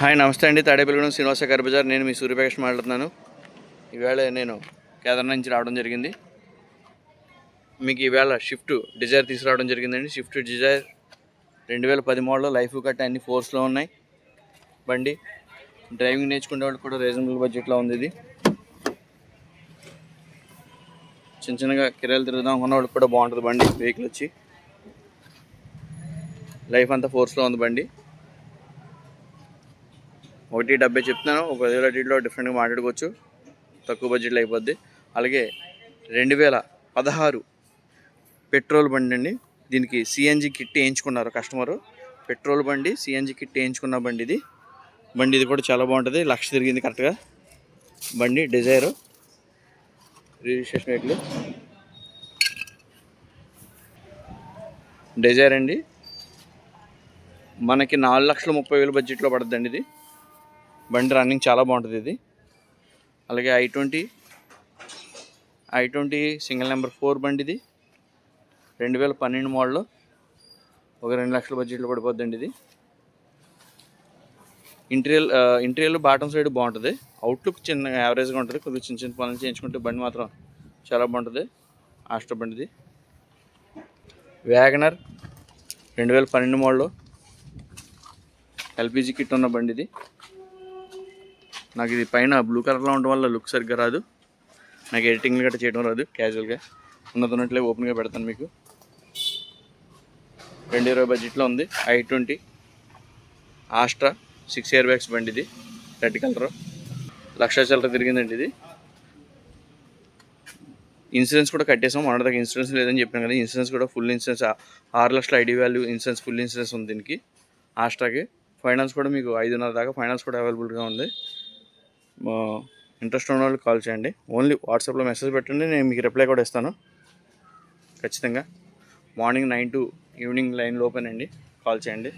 Hi నమస్తే అండి. Tadepalligudem Srinivasa car Bazar. నేను మీ సూర్యప్రకాష్ మాట్లాడుతున్నాను. ఈవేళ నేను కేదార్నాథ్ నుంచి రావడం జరిగింది. మీకు ఈవేళ షిఫ్ట్ డిజైర్ తీసుకురావడం జరిగిందండి. Swift Dzire 2010 model, life cut అన్ని ఫోర్స్లో ఉన్నాయి. బండి డ్రైవింగ్ నేర్చుకునే వాళ్ళు కూడా రీజనబుల్ బడ్జెట్లో ఉంది. ఇది చిన్న చిన్నగా కిరాయిలు తిరుగుదాం అనుకున్న వాళ్ళకి కూడా బాగుంటుంది బండి. వెహికల్ వచ్చి లైఫ్ అంతా ఫోర్స్లో ఉంది బండి. 170 చెప్తున్నాను. ఒక 10,000 డిఫరెంట్గా మాట్లాడుకోవచ్చు, తక్కువ బడ్జెట్లో అయిపోద్ది. అలాగే 2016 పెట్రోల్ బండి అండి. దీనికి సిఎన్జి కిట్ వేయించుకున్నారు కస్టమరు. పెట్రోల్ బండి సిఎన్జి కిట్ వేయించుకున్న బండి ఇది. బండి ఇది కూడా చాలా బాగుంటుంది. 1,00,000 తిరిగింది కరెక్ట్గా. బండి డిజైరు రిజిస్ట్రేషన్ వెహికల్ డిజైర్ అండి. మనకి 4,30,000 బడ్జెట్లో పడుతుందండి ఇది. బండి రన్నింగ్ చాలా బాగుంటుంది ఇది. అలాగే i20 సింగిల్ నెంబర్ 4 బండి ఇది. 2012 మోడల్, ఒక 2,00,000 బడ్జెట్లో పడిపోద్దండి ఇది. ఇంటీరియర్ బాటమ్ సైడ్ బాగుంటుంది. అవుట్లుక్ చిన్న యావరేజ్గా ఉంటుంది. కొద్దిగా చిన్న చిన్న పనులు చేయించుకుంటే బండి మాత్రం చాలా బాగుంటుంది. ఆస్ట్రా బండిది. వ్యాగనర్ 2012 మోడల్, ఎల్పిజి కిట్ ఉన్న బండి ఇది. నాకు ఇది పైన బ్లూ కలర్లో ఉండడం వల్ల లుక్ సరిగ్గా రాదు. నాకు ఎడిటింగ్ గట్రా చేయడం రాదు. క్యాజువల్గా ఉన్నట్లే ఓపెన్గా పెడతాను మీకు. 2020 బడ్జెట్లో ఉంది. i20 ఆస్ట్రా 6 ఇయర్ బ్యాగ్స్ బండి ఇది. రెడ్ కలర్, 1,00,000 చిల్లర తిరిగిందండి ఇది. ఇన్సూరెన్స్ కూడా కట్టేసాం. మొన్నటిదాకా ఇన్సూరెన్స్ లేదని చెప్పాను కదా. ఇన్సూరెన్స్ కూడా full insurance, 6,00,000 ID value insurance, full insurance ఉంది దీనికి. ఆస్ట్రాకి ఫైనాన్స్ కూడా మీకు 5,500 దాకా ఫైనాన్స్ కూడా అవైలబుల్గా ఉంది. ఇంట్రెస్ట్ ఉన్న వాళ్ళు కాల్ చేయండి. ఓన్లీ వాట్సాప్లో మెసేజ్ పెట్టండి, నేను మీకు రిప్లై కూడా ఇస్తాను ఖచ్చితంగా. Morning 9 to evening 9 లోపేనండి. కాల్ చేయండి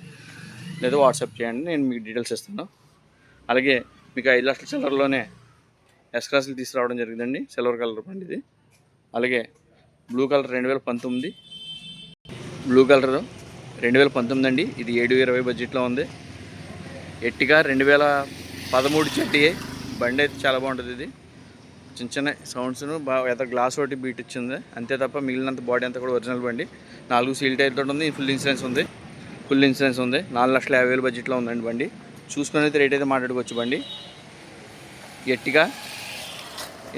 లేదా వాట్సాప్ చేయండి, నేను మీకు డీటెయిల్స్ ఇస్తాను. అలాగే మీకు 5,00,000 చిల్లరలోనే ఎస్ క్లాసులు తీసుకురావడం జరిగిందండి. సిల్వర్ కలర్ బండి ఇది. అలాగే బ్లూ కలర్ 2019, బ్లూ కలర్ 2019 అండి. ఇది 720 బడ్జెట్లో ఉంది. ఎట్టిగా 2013 చెట్టిఏ బండి అయితే చాలా బాగుంటుంది. ఇది చిన్న చిన్న సౌండ్స్ను బాగా ఎత గ్లాస్ ఒకటి బీట్ ఇచ్చింది అంతే తప్ప మిగిలినంత బాడీ అంతా కూడా ఒరిజినల్ బండి. 4 సీల్ టైర్తో ఉంది. ఫుల్ ఇన్సూరెన్స్ ఉంది. 4,50,000 బడ్జెట్లో ఉందండి బండి. చూసుకుని అయితే రేట్ అయితే మాట్లాడుకోవచ్చు. బండి ఎట్టిగా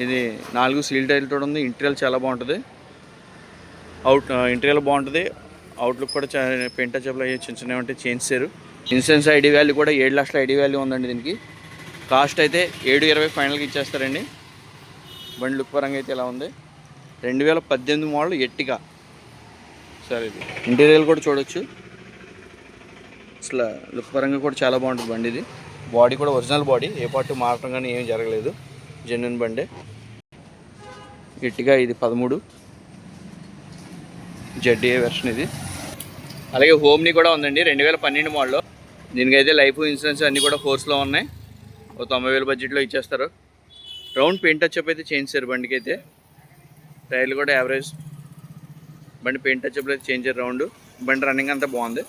ఇది 4 సీల్ టైర్లతో ఉంది. ఇంటీరియర్ చాలా బాగుంటుంది. ఇంటీరియర్ బాగుంటుంది. అవుట్లుక్ కూడా పెయింట్ టచ్అప్లు అయ్యి చిన్న చిన్నవి ఉంటే చేయించారు. ఇన్సూరెన్స్ ఐడి వాల్యూ కూడా 7,00,000 ఐడి వాల్యూ ఉందండి దీనికి. కాస్ట్ అయితే 720 ఫైనల్గా ఇచ్చేస్తారండి. బండి లుక్ పరంగా అయితే ఇలా ఉంది. 2018 మోడల్ ఎట్టిగా. సరే, ఇది ఇంటీరియర్ కూడా చూడొచ్చు. అసలు లుక్ పరంగా కూడా చాలా బాగుంటుంది బండి ఇది. బాడీ కూడా ఒరిజినల్ బాడీ, ఏ పార్ట్ మారటం కానీ ఏమీ జరగలేదు. జెన్యున్ బండి. ఎట్టిగా ఇది 13 జెడ్ఏ వెర్షన్ ఇది. అలాగే హోమ్ని కూడా ఉందండి. 2012 మోడల్. దీనికైతే లైఫ్ ఇన్సూరెన్స్ అన్నీ కూడా ఫోర్స్లో ఉన్నాయి. ఓ 90,000 బడ్జెట్లో ఇచ్చేస్తారు. రౌండ్ పెయింట్ టచ్అప్ అయితే చేయించారు బండికి అయితే. టైర్లు కూడా యావరేజ్. బండి పెయింట్ టచ్అప్లో అయితే చేయించారు రౌండ్. బండి రన్నింగ్ అంతా బాగుంది.